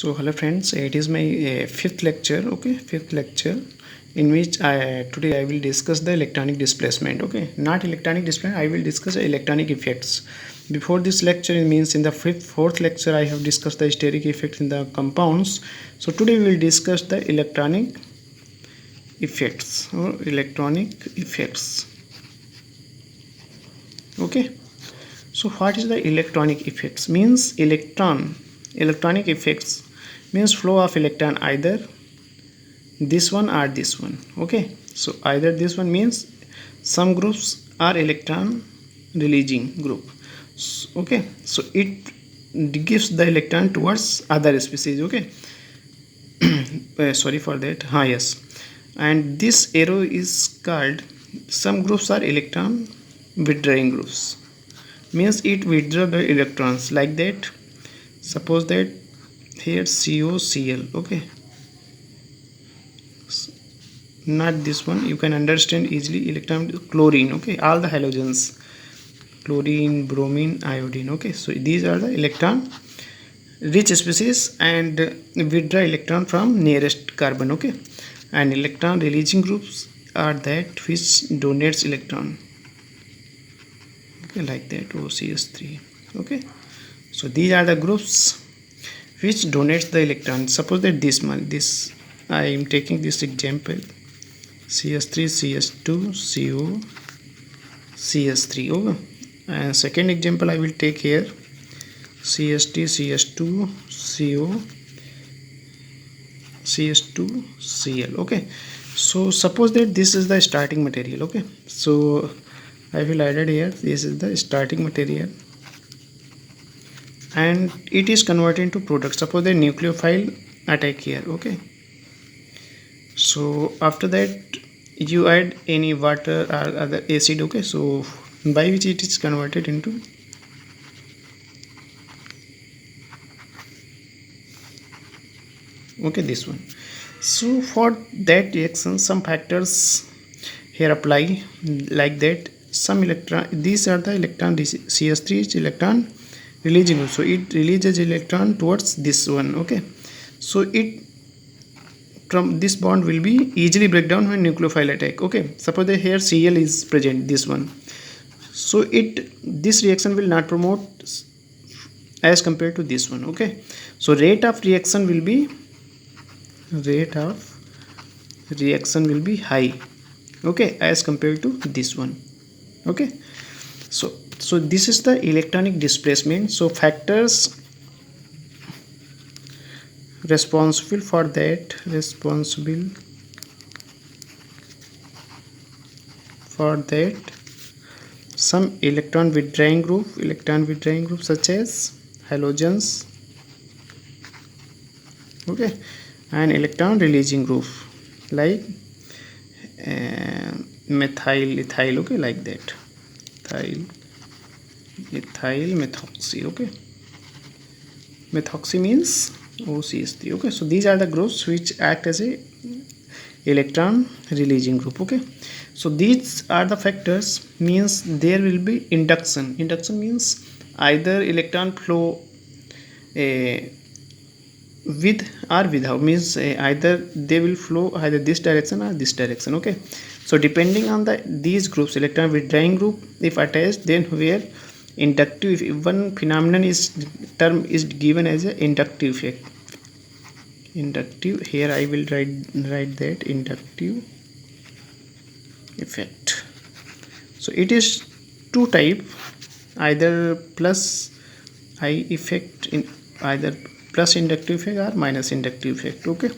So hello friends, it is my fifth lecture, okay, fifth lecture in which today I will discuss the electronic displacement, okay, not electronic displacement, I will discuss electronic effects. Before this lecture, it means in the fourth lecture I have discussed the steric effects in the compounds. So today we will discuss the electronic effects or electronic effects, okay. So what is the electronic effects? Means electronic effects means flow of electron either this one or this one, okay. So either this one means some groups are electron releasing group, okay. So it gives the electron towards other species, okay. Sorry for that. Yes, and this arrow is called, some groups are electron withdrawing groups, means it withdraw the electrons like that. Suppose that here COCl, okay, not this one, you can understand easily. Electron chlorine, okay, all the halogens, chlorine, bromine, iodine, okay. So these are the electron rich species and withdraw electron from nearest carbon, okay. And electron releasing groups are that which donates electron, okay, like that, OCS3, okay. So these are the groups which donates the electron. Suppose that this I am taking this example, CS3 CS2 CO CS3, okay. And second example I will take here, CST CS2 CO CS2 Cl, okay. So suppose that this is the starting material, okay. So I will add here, this is the starting material and it is converted into product. Suppose the nucleophile attack here, okay. So after that you add any water or other acid, okay. So by which it is converted into, okay, this one. So for that reaction some factors here apply, like that. Some electron, these are the electron, CS3 is electron releasing, so it releases electron towards this one, okay. So it from this bond will be easily break down when nucleophile attack, okay. Suppose that here Cl is present, this one, so this reaction will not promote as compared to this one, okay. So rate of reaction will be high, okay, as compared to this one, okay. So this is the electronic displacement. So factors responsible for that, some electron withdrawing group such as halogens, okay, and electron releasing group like methyl, okay, like that, ethyl methoxy, okay. Methoxy means OCS3, okay. So these are the groups which act as a electron releasing group, okay. So these are the factors, means there will be induction means either electron flow with or without, means either they will flow either this direction or this direction, okay. So depending on these groups, electron withdrawing group if attached, then where inductive, if one phenomenon is term is given as a inductive effect, here I will write that inductive effect. So it is two type, either plus I effect, in either plus inductive effect or minus inductive effect, okay.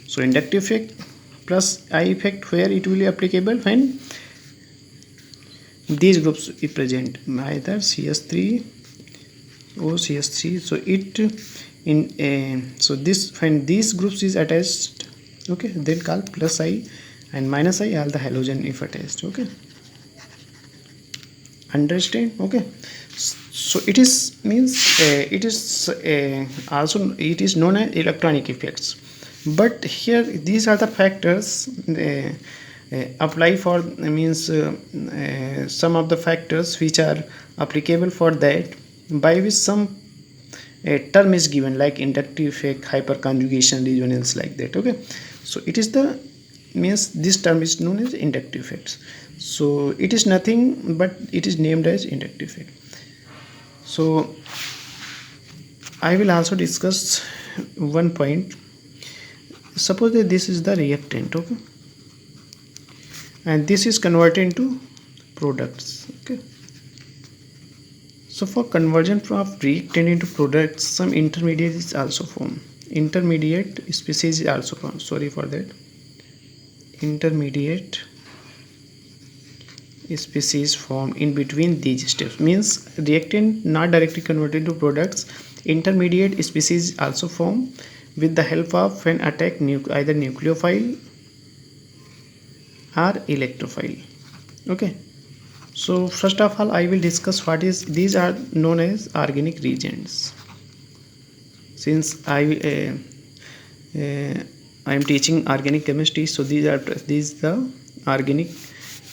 So inductive effect plus I effect, where it will be applicable when these groups is present, either CS3 or CS3. So it in so this, when these groups is attached, okay, then call plus I, and minus I all the halogen if attached, okay. Understand, okay. So it is means it is also it is known as electronic effects, but here these are the factors apply for, means some of the factors which are applicable for that, by which some a term is given like inductive effect, hyperconjugation, resonance, like that. Okay, so it is the means this term is known as inductive effects. So it is nothing but it is named as inductive effect. So I will also discuss one point. Suppose that this is the reactant, okay, and this is converted into products. Okay, so for conversion from reactant into products, some intermediate is also formed. Intermediate species is also formed. Sorry for that. Intermediate species formed in between these steps, means reactant not directly converted to products. Intermediate species also form with the help of an attack either nucleophile or electrophile. Okay, so first of all I will discuss what is these are known as organic reagents. Since I am teaching organic chemistry, so these the organic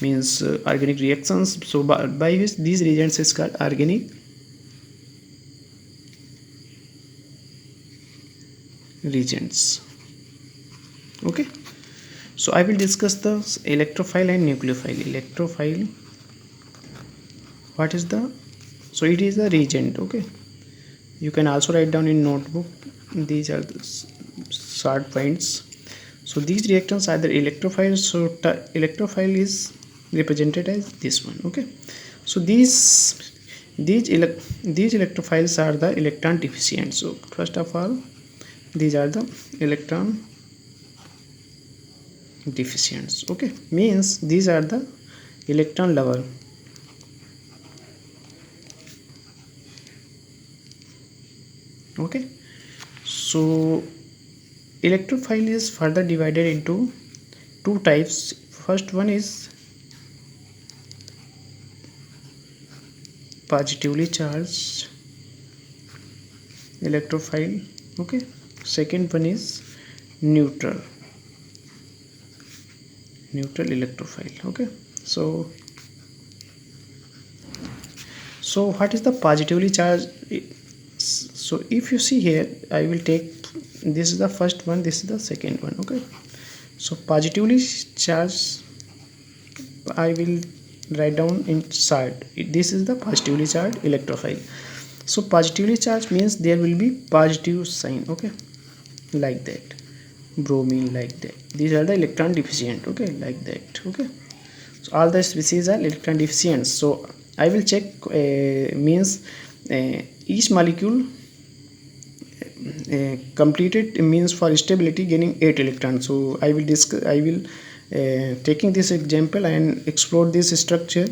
means organic reactions. So by which these reagents is called organic reagents. Okay, so I will discuss the electrophile and nucleophile. Electrophile, what is the, so it is the reagent. Okay, you can also write down in notebook. These are the short points. So these reactants are the electrophiles. So electrophile is represented as this one. Okay, so these electrophiles are the electron deficient. So first of all, these are the electron deficients. Okay, means these are the electron lover. Okay, so electrophile is further divided into two types. First one is positively charged electrophile. Okay, second one is neutral electrophile. Okay, so what is the positively charged? So if you see here, I will take, this is the first one, this is the second one. Okay, so positively charged, I will write down inside. This is the positively charged electrophile. So positively charged means there will be positive sign. Okay, like that, bromine, like that. These are the electron deficient. Okay, like that. Okay, so all the species are electron deficient. So I will check means each molecule completed means for stability gaining 8 electrons. So I will taking this example and explore this structure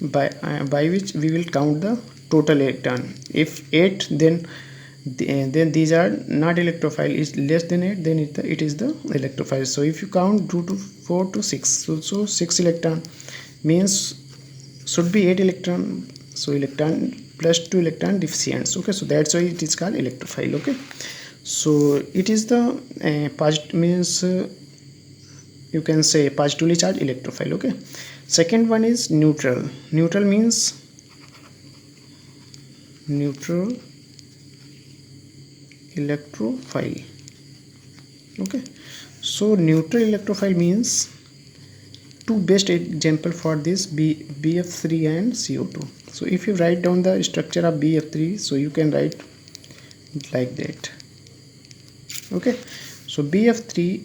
by which we will count the total electron. If 8, then these are not electrophile. Is less than 8, then it is the electrophile. So if you count 2 to 4 to 6, so 6 electron means should be 8 electron. So electron plus 2 electron deficients. Okay, so that's why it is called electrophile. Okay, so it is the positive means you can say positively charged electrophile. Okay, second one is neutral means neutral electrophile. Okay, so neutral electrophile means two best example for this BF3 and CO2. So if you write down the structure of BF3, so you can write like that. Okay, so BF3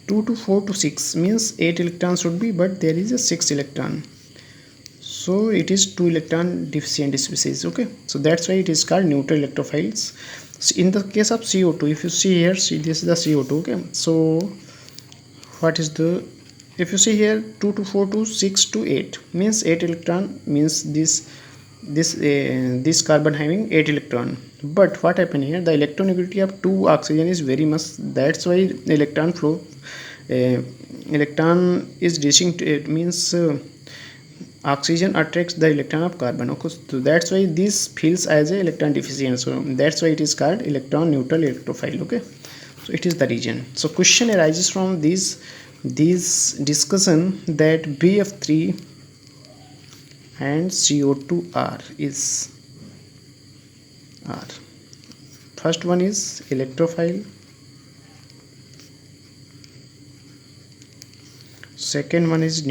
2 to 4 to 6 means 8 electrons should be, but there is a 6 electron, so it is 2 electron deficient species. Okay, so that's why it is called neutral electrophiles. So in the case of CO2, if you see here, see this is the CO2. Okay, so what is the, if you see here 2 to 4 to 6 to 8 means 8 electron means this carbon having 8 electron. But what happened here, the electronegativity of 2 oxygen is very much, that's why electron flow electron is reaching to it, means oxygen attracts the electron of carbon. Okay, so that's why this feels as a electron deficient. So that's why it is called electron neutral electrophile. Okay, so it is the region. So question arises from this discussion that BF3 and CO2 are. first one is electrophile, second one is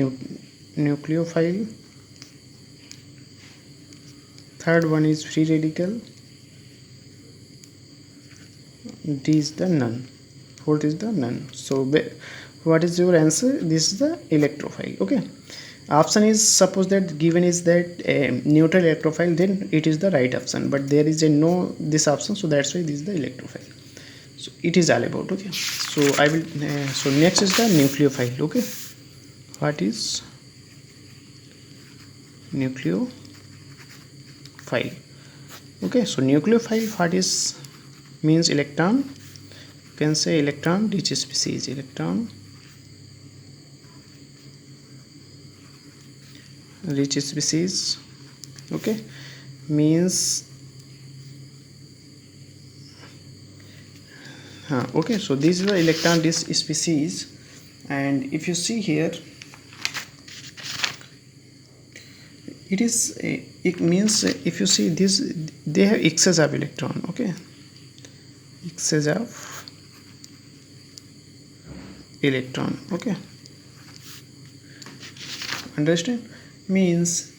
nucleophile, third one is free radical, D is the none, fourth is the none. So what is your answer? This is the electrophile. Okay, option is, suppose that given is that neutral electrophile, then it is the right option, but there is a no this option, so that's why this is the electrophile. So it is all about. Okay, so I will so next is the nucleophile. Okay, what is nucleophile? Okay, so nucleophile, what is means electron, you can say electron rich species, electron rich species. Okay, means okay, so this is the electron rich species, and if you see here, it is it means if you see this, they have excess of electron. Okay, excess of electron. Okay, understand? Means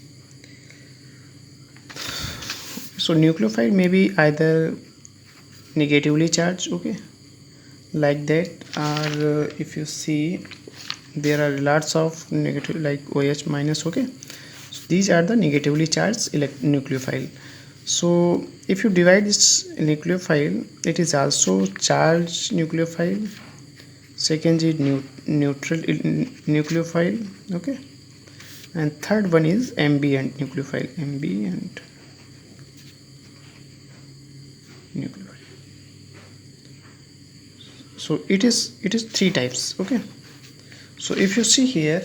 so nucleophile may be either negatively charged, okay, like that, or if you see there are lots of negative like OH minus. Okay, so these are the negatively charged nucleophile. So if you divide this nucleophile, it is also charged nucleophile, second is neutral nucleophile. Okay, and third one is ambient nucleophile, ambient nucleophile. So it is three types. Okay, so if you see here,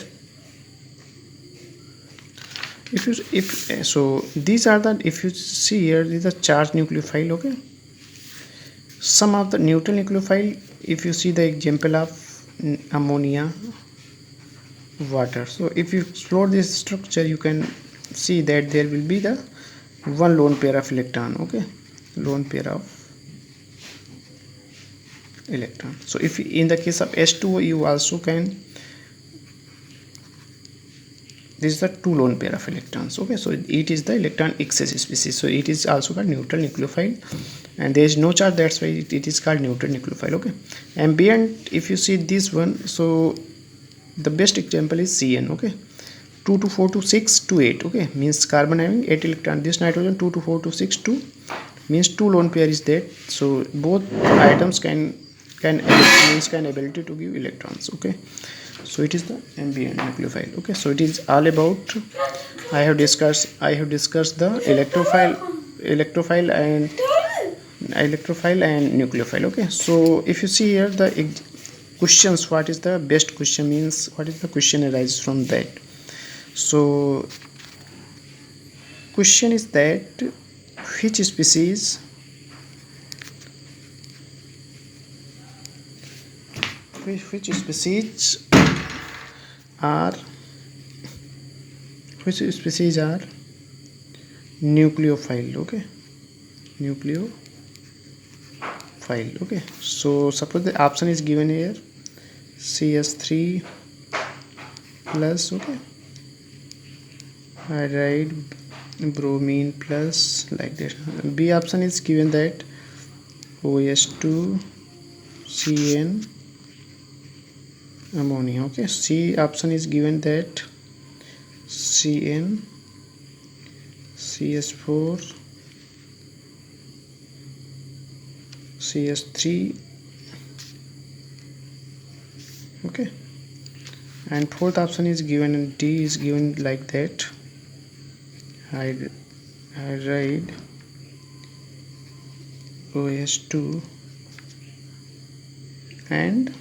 so these are the, if you see here, these are charged nucleophile. Okay, some of the neutral nucleophile, if you see the example of ammonia, water. So if you explore this structure, you can see that there will be the one lone pair of electron. Okay, lone pair of electron. So if in the case of H2O, you also can, this is the two lone pair of electrons. Okay, so it is the electron excess species, so it is also called neutral nucleophile, and there is no charge, that's why it is called neutral nucleophile. Okay, ambient, if you see this one, so the best example is CN. Okay, 2 to 4 to 6 to 8. Okay, means carbon having 8 electron, this nitrogen 2 to 4 to 6 to, means two lone pair is there. So both items can ability to give electrons. Okay, so it is the ambient nucleophile. Okay, so it is all about, I have discussed the electrophile and nucleophile. Okay, so if you see here the questions, what is the best question, means what is the question arises from that. So question is that which species are nucleophile. Okay, nucleophile. Okay, so suppose the option is given here, CS3 plus, okay, iodide, bromine plus, like that. B option is given that OH2, CN, ammonia. Okay, C option is given that CN, CS4, CS3. Okay, and fourth option is given, and D is given like that, hydride, OH2, and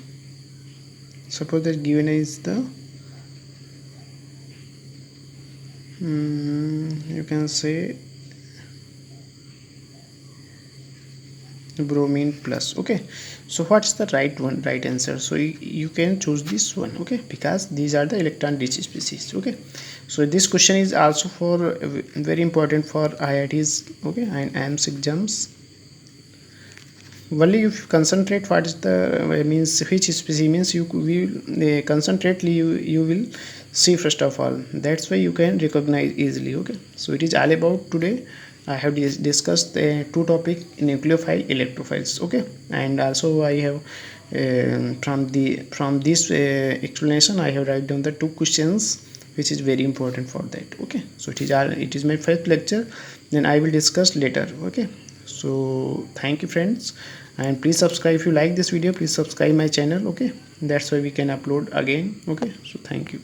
suppose that given is the you can say bromine plus. Okay, so what's the right answer? So you can choose this one. Okay, because these are the electron rich species. Okay, so this question is also for very important for IITs. Okay, and AIIMS exams. only if you concentrate what is the means which species means you will concentrate you will see first of all. That's why you can recognize easily. Okay, so it is all about today. I have discussed two topic, nucleophile, electrophiles. Okay, and also I have from this explanation I have write down the two questions which is very important for that. Okay, so it is my first lecture, then I will discuss later. Okay, so thank you friends, and please subscribe. If you like this video, please subscribe my channel. Okay, that's why we can upload again. Okay, so thank you.